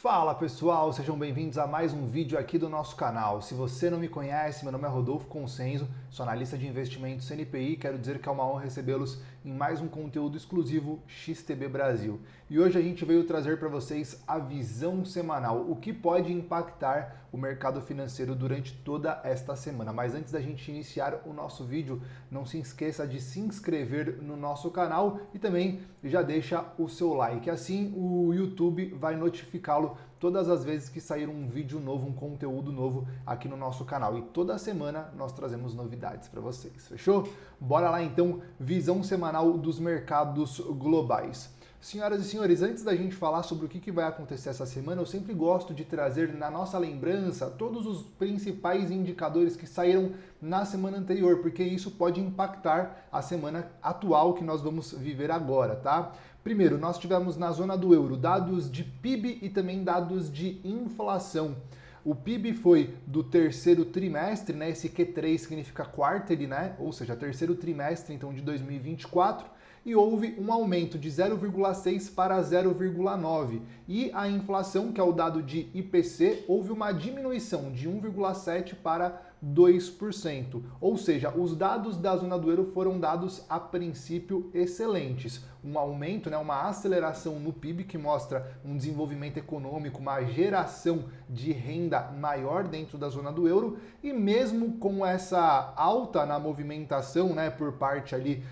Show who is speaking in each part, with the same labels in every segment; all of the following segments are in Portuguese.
Speaker 1: Fala pessoal, sejam bem-vindos a mais um vídeo aqui do nosso canal. Se você não me conhece, meu nome é Rodolfo Consenzo, sou analista de investimentos CNPI, quero dizer que é uma honra recebê-los em mais um conteúdo exclusivo XTB Brasil. E hoje a gente veio trazer para vocês a visão semanal, o que pode impactar o mercado financeiro durante toda esta semana. Mas antes da gente iniciar o nosso vídeo, não se esqueça de se inscrever no nosso canal e também já deixa o seu like, assim o YouTube vai notificá-lo todas as vezes que sair um vídeo novo, um conteúdo novo aqui no nosso canal. E toda semana nós trazemos novidades para vocês, fechou? Bora lá então, visão semanal dos mercados globais. Senhoras e senhores, antes da gente falar sobre o que vai acontecer essa semana, eu sempre gosto de trazer na nossa lembrança todos os principais indicadores que saíram na semana anterior, porque isso pode impactar a semana atual que nós vamos viver agora, tá? Primeiro, nós tivemos na zona do euro dados de PIB e também dados de inflação. O PIB foi do terceiro trimestre, né? Esse Q3 significa quarterly, né? Ou seja, terceiro trimestre, então, de 2024. E houve um aumento de 0,6 para 0,9. E a inflação, que é o dado de IPC, houve uma diminuição de 1,7 para 2%. Ou seja, os dados da zona do euro foram dados a princípio excelentes. Um aumento, né, uma aceleração no PIB que mostra um desenvolvimento econômico, uma geração de renda maior dentro da zona do euro, e mesmo com essa alta na movimentação, né, por parte ali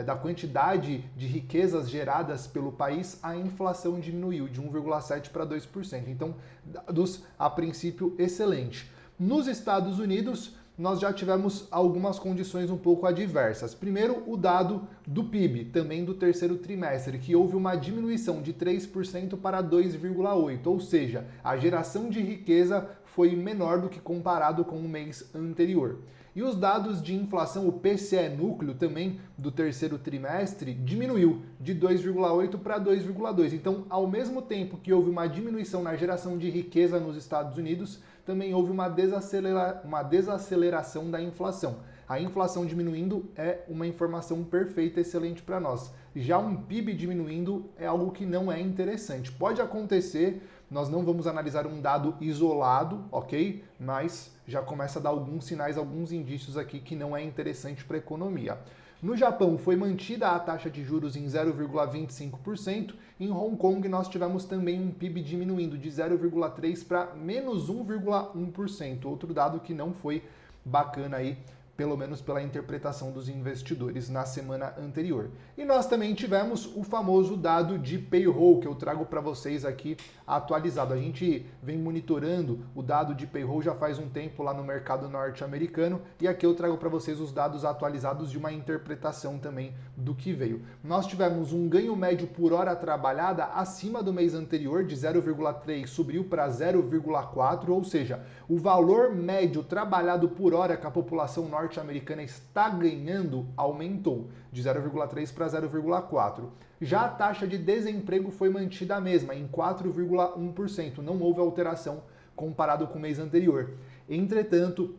Speaker 1: da quantidade de riquezas geradas pelo país, a inflação diminuiu de 1,7 para 2%. Então, dados a princípio excelente. Nos Estados Unidos, nós já tivemos algumas condições um pouco adversas. Primeiro, o dado do PIB, também do terceiro trimestre, que houve uma diminuição de 3% para 2,8%, ou seja, a geração de riqueza foi menor do que comparado com o mês anterior. E os dados de inflação, o PCE núcleo também do terceiro trimestre, diminuiu de 2,8 para 2,2. Então, ao mesmo tempo que houve uma diminuição na geração de riqueza nos Estados Unidos, também houve uma desaceleração da inflação. A inflação diminuindo é uma informação perfeita, excelente para nós. Já um PIB diminuindo é algo que não é interessante. Pode acontecer, nós não vamos analisar um dado isolado, ok? Mas já começa a dar alguns sinais, alguns indícios aqui que não é interessante para a economia. No Japão foi mantida a taxa de juros em 0,25%. Em Hong Kong nós tivemos também um PIB diminuindo de 0,3% para menos 1,1%. Outro dado que não foi bacana aí, pelo menos pela interpretação dos investidores na semana anterior. E nós também tivemos o famoso dado de payroll, que eu trago para vocês aqui atualizado. A gente vem monitorando o dado de payroll já faz um tempo lá no mercado norte-americano, e aqui eu trago para vocês os dados atualizados de uma interpretação também do que veio. Nós tivemos um ganho médio por hora trabalhada acima do mês anterior, de 0,3 subiu para 0,4, ou seja, o valor médio trabalhado por hora que a população norte-americana está ganhando aumentou de 0,3 para 0,4. Já a taxa de desemprego foi mantida a mesma, em 4,1%. Não houve alteração comparado com o mês anterior. Entretanto,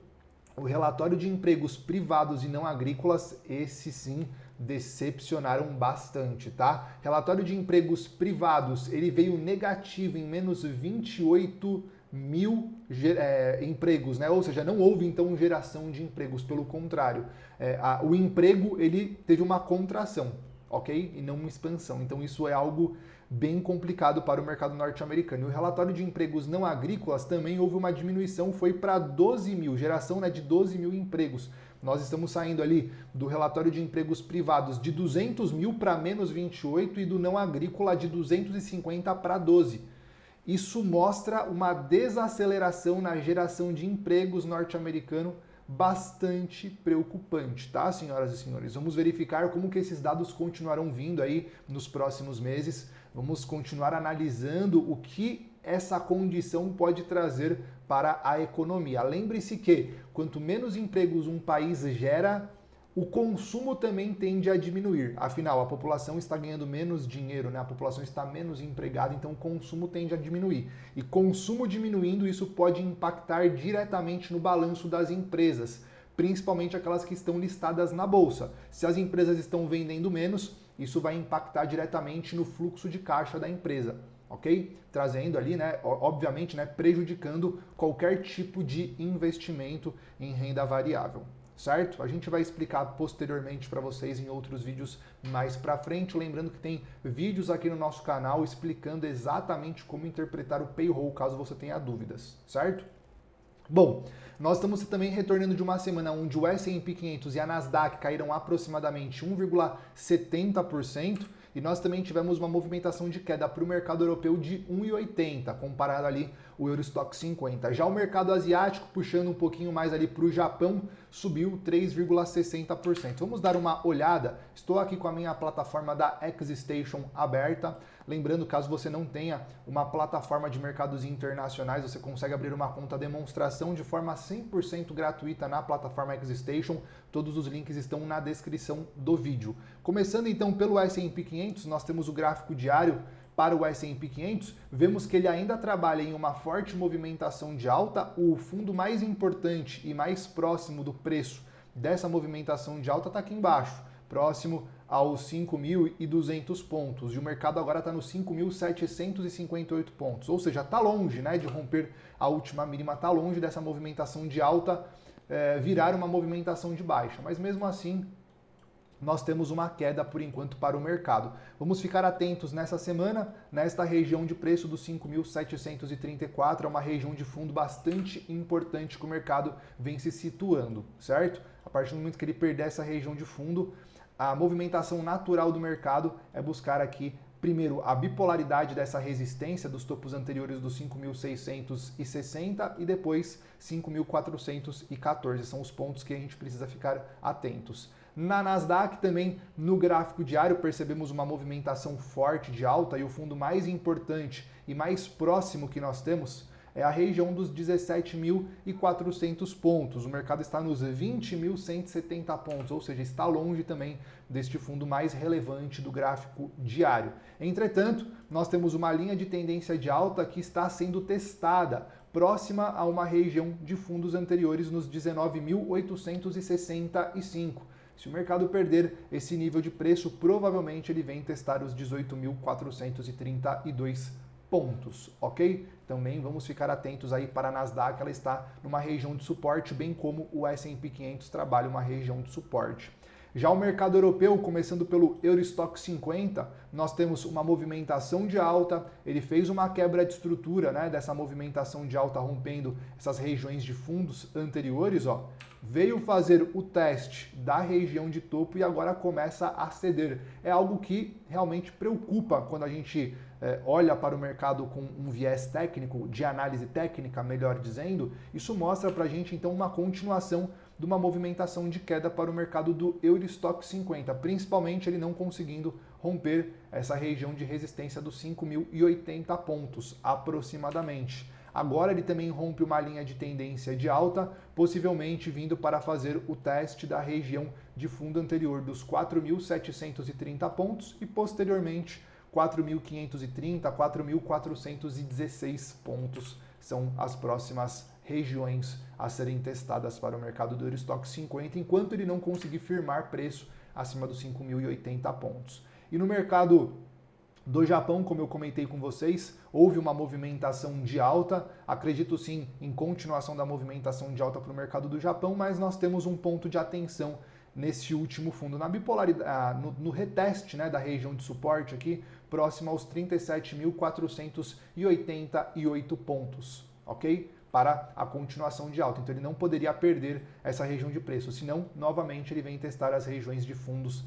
Speaker 1: o relatório de empregos privados e não agrícolas, esse sim, decepcionaram bastante, tá? Relatório de empregos privados, ele veio negativo em menos 28 mil empregos, né? Ou seja, não houve então geração de empregos, pelo contrário, o emprego ele teve uma contração, ok? E não uma expansão. Então isso é algo bem complicado para o mercado norte-americano. E o relatório de empregos não agrícolas também houve uma diminuição, foi para 12 mil, geração, né, de 12 mil empregos. Nós estamos saindo ali do relatório de empregos privados de 200 mil para menos 28 e do não agrícola de 250 para 12. Isso mostra uma desaceleração na geração de empregos norte-americano bastante preocupante, tá, senhoras e senhores? Vamos verificar como que esses dados continuarão vindo aí nos próximos meses. Vamos continuar analisando o que essa condição pode trazer para a economia. Lembre-se que quanto menos empregos um país gera, o consumo também tende a diminuir. Afinal, a população está ganhando menos dinheiro, né? A população está menos empregada, então o consumo tende a diminuir. E consumo diminuindo, isso pode impactar diretamente no balanço das empresas, principalmente aquelas que estão listadas na bolsa. Se as empresas estão vendendo menos, isso vai impactar diretamente no fluxo de caixa da empresa. ok? Trazendo ali, né, obviamente, né, prejudicando qualquer tipo de investimento em renda variável, certo? A gente vai explicar posteriormente para vocês em outros vídeos mais para frente, lembrando que tem vídeos aqui no nosso canal explicando exatamente como interpretar o payroll, caso você tenha dúvidas, certo? Bom, nós estamos também retornando de uma semana onde o S&P 500 e a Nasdaq caíram aproximadamente 1,70%, e nós também tivemos uma movimentação de queda para o mercado europeu de 1,80, comparado ali o Eurostock 50. Já o mercado asiático, puxando um pouquinho mais ali para o Japão, subiu 3,60%. Vamos dar uma olhada. Estou aqui com a minha plataforma da XStation aberta. Lembrando, caso você não tenha uma plataforma de mercados internacionais, você consegue abrir uma conta demonstração de forma 100% gratuita na plataforma XStation. Todos os links estão na descrição do vídeo. Começando então pelo S&P 500, nós temos o gráfico diário para o S&P 500, vemos que ele ainda trabalha em uma forte movimentação de alta. O fundo mais importante e mais próximo do preço dessa movimentação de alta está aqui embaixo, próximo aos 5.200 pontos. E o mercado agora está nos 5.758 pontos, ou seja, está longe, né, de romper a última mínima, está longe dessa movimentação de alta virar uma movimentação de baixa. Mas mesmo assim, nós temos uma queda por enquanto para o mercado. Vamos ficar atentos nessa semana, nesta região de preço dos 5.734, é uma região de fundo bastante importante que o mercado vem se situando, certo? A partir do momento que ele perder essa região de fundo, a movimentação natural do mercado é buscar aqui, primeiro, a bipolaridade dessa resistência dos topos anteriores dos 5.660 e depois 5.414. São os pontos que a gente precisa ficar atentos. Na Nasdaq também, no gráfico diário, percebemos uma movimentação forte de alta e o fundo mais importante e mais próximo que nós temos é a região dos 17.400 pontos. O mercado está nos 20.170 pontos, ou seja, está longe também deste fundo mais relevante do gráfico diário. Entretanto, nós temos uma linha de tendência de alta que está sendo testada, próxima a uma região de fundos anteriores nos 19.865. Se o mercado perder esse nível de preço, provavelmente ele vem testar os 18.432 pontos, ok? Também vamos ficar atentos aí para a Nasdaq, ela está numa região de suporte, bem como o S&P 500 trabalha uma região de suporte. Já o mercado europeu, começando pelo Eurostock 50, nós temos uma movimentação de alta, ele fez uma quebra de estrutura, né, dessa movimentação de alta, rompendo essas regiões de fundos anteriores, ó, veio fazer o teste da região de topo e agora começa a ceder. É algo que realmente preocupa quando a gente olha para o mercado com um viés técnico, de análise técnica, melhor dizendo. Isso mostra para a gente então uma continuação de uma movimentação de queda para o mercado do Eurostock 50, principalmente ele não conseguindo romper essa região de resistência dos 5.080 pontos aproximadamente. Agora ele também rompe uma linha de tendência de alta, possivelmente vindo para fazer o teste da região de fundo anterior dos 4.730 pontos e posteriormente 4.530, 4.416 pontos são as próximas regiões a serem testadas para o mercado do Eurostock 50, enquanto ele não conseguir firmar preço acima dos 5.080 pontos. E no mercado do Japão, como eu comentei com vocês, houve uma movimentação de alta, acredito sim em continuação da movimentação de alta para o mercado do Japão, mas nós temos um ponto de atenção nesse último fundo, na bipolaridade, no reteste, né, da região de suporte aqui, próximo aos 37.488 pontos, ok? Para a continuação de alta. Então ele não poderia perder essa região de preço, senão, novamente, ele vem testar as regiões de fundos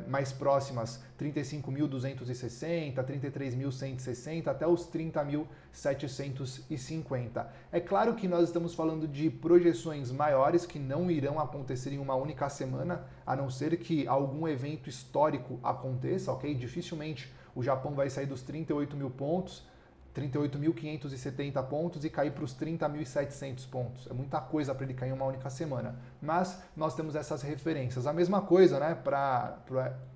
Speaker 1: mais próximas, 35.260, 33.160 até os 30.750. É claro que nós estamos falando de projeções maiores que não irão acontecer em uma única semana, a não ser que algum evento histórico aconteça, ok? Dificilmente o Japão vai sair dos 38.000 pontos, 38.570 pontos e cair para os 30.700 pontos. É muita coisa para ele cair em uma única semana. Mas nós temos essas referências. A mesma coisa, né, para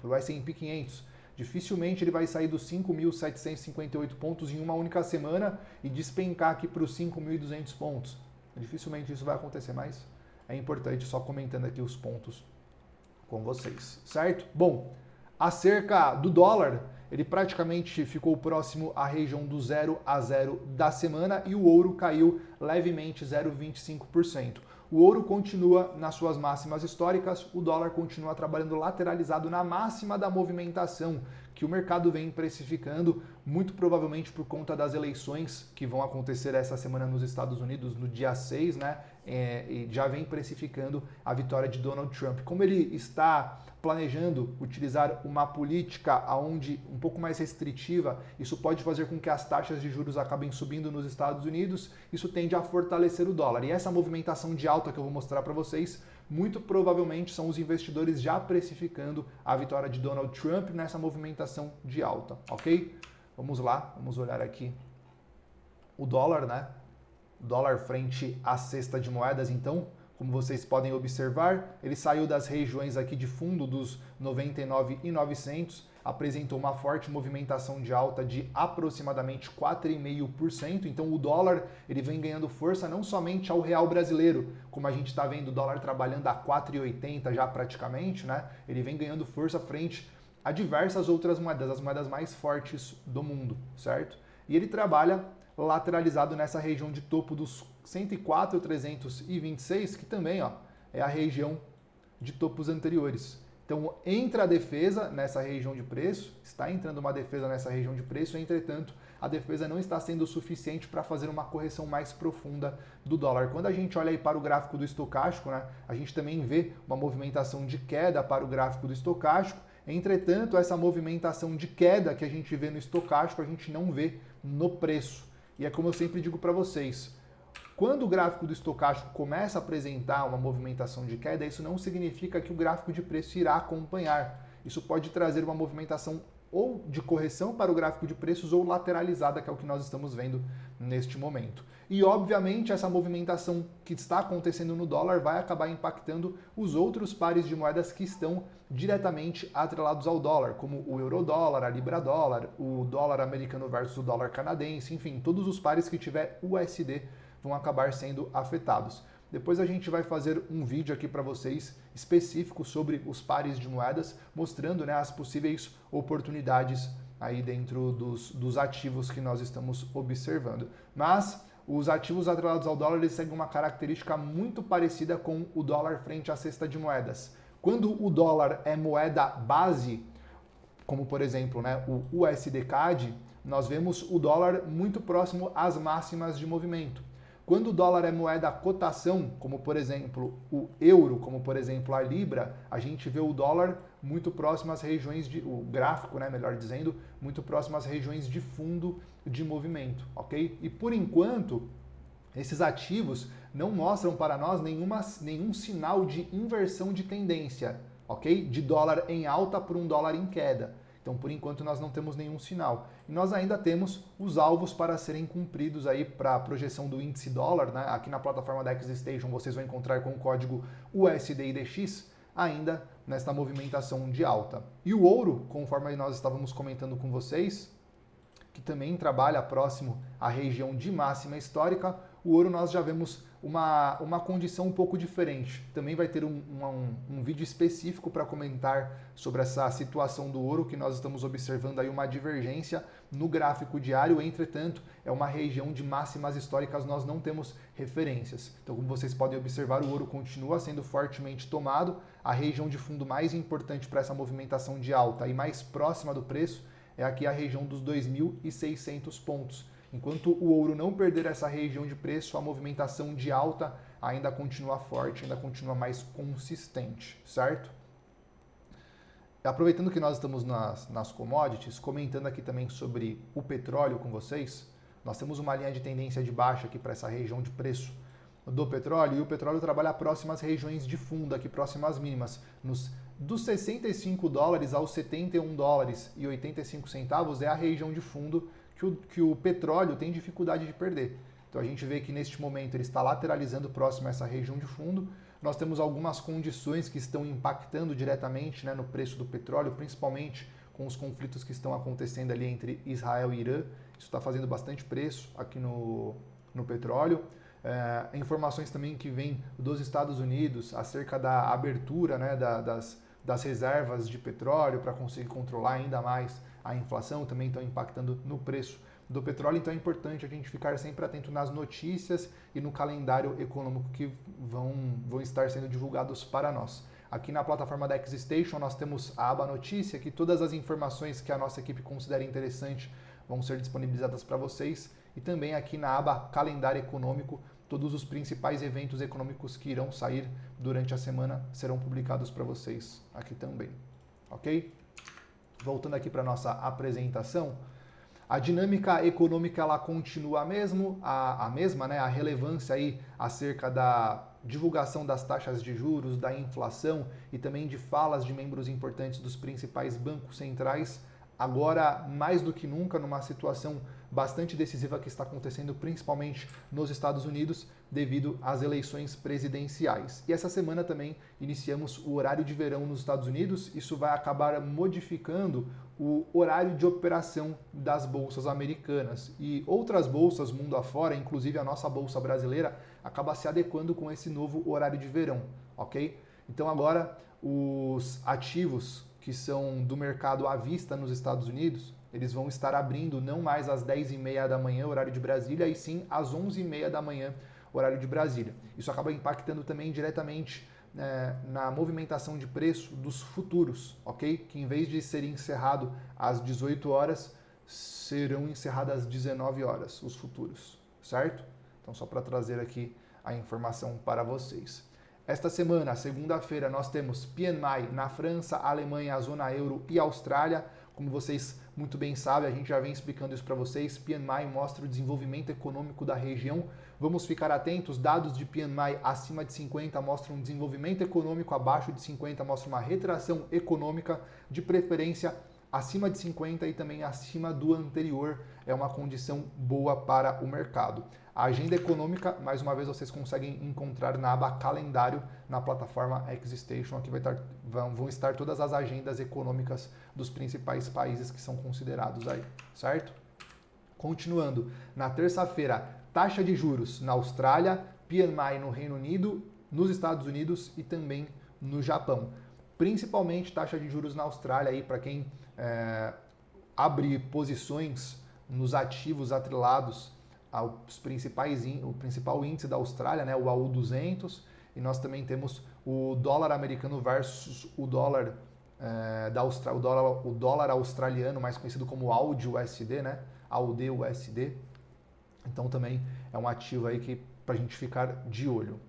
Speaker 1: o S&P 500. Dificilmente ele vai sair dos 5.758 pontos em uma única semana e despencar aqui para os 5.200 pontos. Dificilmente isso vai acontecer, mas é importante só comentando aqui os pontos com vocês, certo? Bom, acerca do dólar, ele praticamente ficou próximo à região do 0 a 0 da semana e o ouro caiu levemente 0,25%. O ouro continua nas suas máximas históricas, o dólar continua trabalhando lateralizado na máxima da movimentação que o mercado vem precificando, muito provavelmente por conta das eleições que vão acontecer essa semana nos Estados Unidos, no dia 6, né? E já vem precificando a vitória de Donald Trump. Como ele está planejando utilizar uma política onde um pouco mais restritiva, isso pode fazer com que as taxas de juros acabem subindo nos Estados Unidos, isso tende a fortalecer o dólar. E essa movimentação de alta que eu vou mostrar para vocês, muito provavelmente são os investidores já precificando a vitória de Donald Trump nessa movimentação de alta, ok? Vamos lá, vamos olhar aqui o dólar, né? Dólar frente à cesta de moedas, então, como vocês podem observar, ele saiu das regiões aqui de fundo dos 99.900, apresentou uma forte movimentação de alta de aproximadamente 4,5%. Então o dólar ele vem ganhando força não somente ao real brasileiro, como a gente está vendo o dólar trabalhando a 4,80 já praticamente, né? Ele vem ganhando força frente a diversas outras moedas, as moedas mais fortes do mundo, certo? E ele trabalha lateralizado nessa região de topo dos 104.326, que também é a região de topos anteriores. Então entra a defesa nessa região de preço, está entrando uma defesa nessa região de preço, entretanto, a defesa não está sendo suficiente para fazer uma correção mais profunda do dólar. Quando a gente olha aí para o gráfico do estocástico, né, a gente também vê uma movimentação de queda para o gráfico do estocástico, entretanto, essa movimentação de queda que a gente vê no estocástico, a gente não vê no preço. E é como eu sempre digo para vocês, quando o gráfico do estocástico começa a apresentar uma movimentação de queda, isso não significa que o gráfico de preço irá acompanhar. Isso pode trazer uma movimentação ou de correção para o gráfico de preços ou lateralizada, que é o que nós estamos vendo neste momento. E, obviamente, essa movimentação que está acontecendo no dólar vai acabar impactando os outros pares de moedas que estão diretamente atrelados ao dólar, como o euro-dólar, a libra-dólar, o dólar americano versus o dólar canadense, enfim, todos os pares que tiver USD vão acabar sendo afetados. Depois a gente vai fazer um vídeo aqui para vocês específico sobre os pares de moedas, mostrando, né, as possíveis oportunidades aí dentro dos ativos que nós estamos observando. Mas os ativos atrelados ao dólar eles seguem uma característica muito parecida com o dólar frente à cesta de moedas. Quando o dólar é moeda base, como por exemplo, né, o USD-CAD, nós vemos o dólar muito próximo às máximas de movimento. Quando o dólar é moeda cotação, como por exemplo o euro, como por exemplo a libra, a gente vê o dólar muito próximo às regiões o gráfico, né, melhor dizendo, muito próximo às regiões de fundo de movimento, ok? E por enquanto, esses ativos não mostram para nós nenhum sinal de inversão de tendência, ok? De dólar em alta por um dólar em queda. Então, por enquanto, nós não temos nenhum sinal. E nós ainda temos os alvos para serem cumpridos aí para a projeção do índice dólar, né? Aqui na plataforma da XStation vocês vão encontrar com o código USDIDX ainda nesta movimentação de alta. E o ouro, conforme nós estávamos comentando com vocês, que também trabalha próximo à região de máxima histórica, o ouro nós já vemos uma condição um pouco diferente. Também vai ter um vídeo específico para comentar sobre essa situação do ouro, que nós estamos observando aí uma divergência no gráfico diário, entretanto, é uma região de máximas históricas, nós não temos referências. Então, como vocês podem observar, o ouro continua sendo fortemente tomado, a região de fundo mais importante para essa movimentação de alta e mais próxima do preço é aqui a região dos 2.600 pontos. Enquanto o ouro não perder essa região de preço, a movimentação de alta ainda continua forte, ainda continua mais consistente, certo? Aproveitando que nós estamos nas commodities, comentando aqui também sobre o petróleo com vocês, nós temos uma linha de tendência de baixa aqui para essa região de preço do petróleo, e o petróleo trabalha próximo às regiões de fundo, aqui próximo às mínimas, dos 65 dólares aos 71 dólares e 85 centavos é a região de fundo que o petróleo tem dificuldade de perder. Então a gente vê que neste momento ele está lateralizando próximo a essa região de fundo. Nós temos algumas condições que estão impactando diretamente, né, no preço do petróleo, principalmente com os conflitos que estão acontecendo ali entre Israel e Irã. Isso está fazendo bastante preço aqui no petróleo. Informações também que vêm dos Estados Unidos acerca da abertura, né, das reservas de petróleo para conseguir controlar ainda mais a inflação, também estão impactando no preço do petróleo, então é importante a gente ficar sempre atento nas notícias e no calendário econômico que vão estar sendo divulgados para nós. Aqui na plataforma da XStation nós temos a aba notícia, que todas as informações que a nossa equipe considera interessante vão ser disponibilizadas para vocês, e também aqui na aba calendário econômico, todos os principais eventos econômicos que irão sair durante a semana serão publicados para vocês aqui também, ok? Voltando aqui para a nossa apresentação, a dinâmica econômica ela continua a mesma, né? A relevância aí acerca da divulgação das taxas de juros, da inflação e também de falas de membros importantes dos principais bancos centrais, agora mais do que nunca numa situação bastante decisiva que está acontecendo principalmente nos Estados Unidos devido às eleições presidenciais. E essa semana também iniciamos o horário de verão nos Estados Unidos, isso vai acabar modificando o horário de operação das bolsas americanas. E outras bolsas mundo afora, inclusive a nossa bolsa brasileira, acaba se adequando com esse novo horário de verão, ok? Então agora os ativos que são do mercado à vista nos Estados Unidos, eles vão estar abrindo não mais às 10h30 da manhã, horário de Brasília, e sim às 11h30 da manhã, horário de Brasília. Isso acaba impactando também diretamente na movimentação de preço dos futuros, ok? Que em vez de ser encerrado às 18 horas, serão encerrados às 19 horas, os futuros, certo? Então, só para trazer aqui a informação para vocês. Esta semana, segunda-feira, nós temos PMI na França, Alemanha, Zona Euro e Austrália. Como vocês muito bem sabem, a gente já vem explicando isso para vocês. PMI mostra o desenvolvimento econômico da região. Vamos ficar atentos, dados de PMI acima de 50 mostram um desenvolvimento econômico, abaixo de 50 mostram uma retração econômica, de preferência acima de 50 e também acima do anterior. É uma condição boa para o mercado. A agenda econômica, mais uma vez, vocês conseguem encontrar na aba calendário na plataforma XStation. Aqui vão estar todas as agendas econômicas dos principais países que são considerados aí, certo? Continuando, na terça-feira, taxa de juros na Austrália, PMI no Reino Unido, nos Estados Unidos e também no Japão. Principalmente taxa de juros na Austrália, aí para quem abre posições nos ativos atrelados o principal índice da Austrália, né, o AU200, e nós também temos o dólar americano versus o dólar o dólar australiano, mais conhecido como AUD-USD, né, AUD-USD. Então também é um ativo aí que para a gente ficar de olho.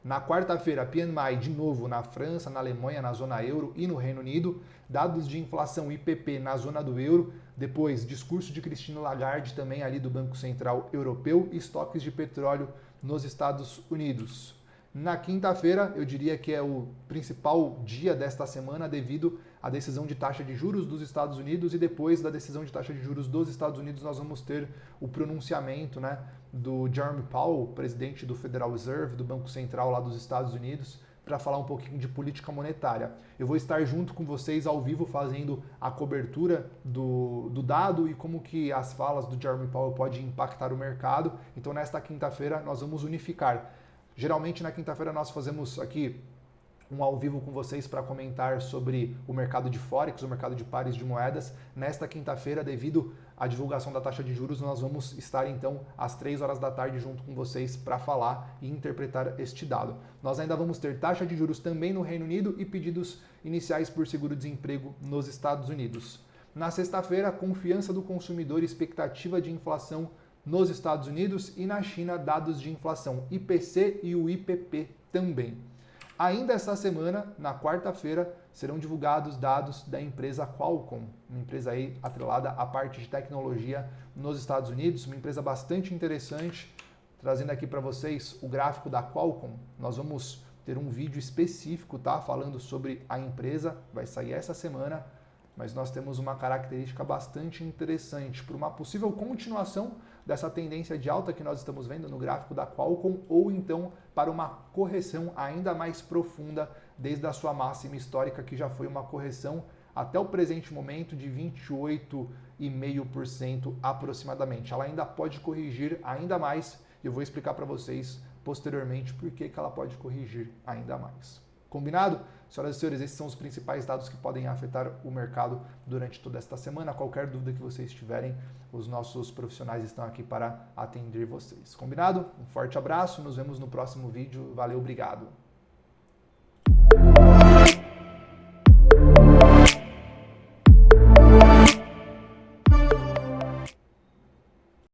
Speaker 1: Na quarta-feira, PMI de novo na França, na Alemanha, na zona euro e no Reino Unido. Dados de inflação IPP na zona do euro. Depois, discurso de Christine Lagarde também ali do Banco Central Europeu e estoques de petróleo nos Estados Unidos. Na quinta-feira, eu diria que é o principal dia desta semana devido à decisão de taxa de juros dos Estados Unidos, e depois da decisão de taxa de juros dos Estados Unidos nós vamos ter o pronunciamento, né, do Jerome Powell, presidente do Federal Reserve, do Banco Central lá dos Estados Unidos, para falar um pouquinho de política monetária. Eu vou estar junto com vocês ao vivo fazendo a cobertura do dado e como que as falas do Jerome Powell podem impactar o mercado. Então nesta quinta-feira nós vamos unificar. Geralmente na quinta-feira nós fazemos aqui um ao vivo com vocês para comentar sobre o mercado de Forex, o mercado de pares de moedas. Nesta quinta-feira, devido à divulgação da taxa de juros, nós vamos estar então às 3 horas da tarde junto com vocês para falar e interpretar este dado. Nós ainda vamos ter taxa de juros também no Reino Unido e pedidos iniciais por seguro-desemprego nos Estados Unidos. Na sexta-feira, confiança do consumidor e expectativa de inflação nos Estados Unidos, e na China, dados de inflação IPC e o IPP também. Ainda esta semana, na quarta-feira, serão divulgados dados da empresa Qualcomm, uma empresa aí atrelada à parte de tecnologia nos Estados Unidos, uma empresa bastante interessante. Trazendo aqui para vocês o gráfico da Qualcomm, nós vamos ter um vídeo específico, tá, falando sobre a empresa, vai sair essa semana, mas nós temos uma característica bastante interessante para uma possível continuação dessa tendência de alta que nós estamos vendo no gráfico da Qualcomm, ou então para uma correção ainda mais profunda desde a sua máxima histórica, que já foi uma correção até o presente momento de 28,5% aproximadamente. Ela ainda pode corrigir ainda mais, e eu vou explicar para vocês posteriormente por que ela pode corrigir ainda mais. Combinado? Senhoras e senhores, esses são os principais dados que podem afetar o mercado durante toda esta semana. Qualquer dúvida que vocês tiverem, os nossos profissionais estão aqui para atender vocês. Combinado? Um forte abraço, nos vemos no próximo vídeo. Valeu, obrigado!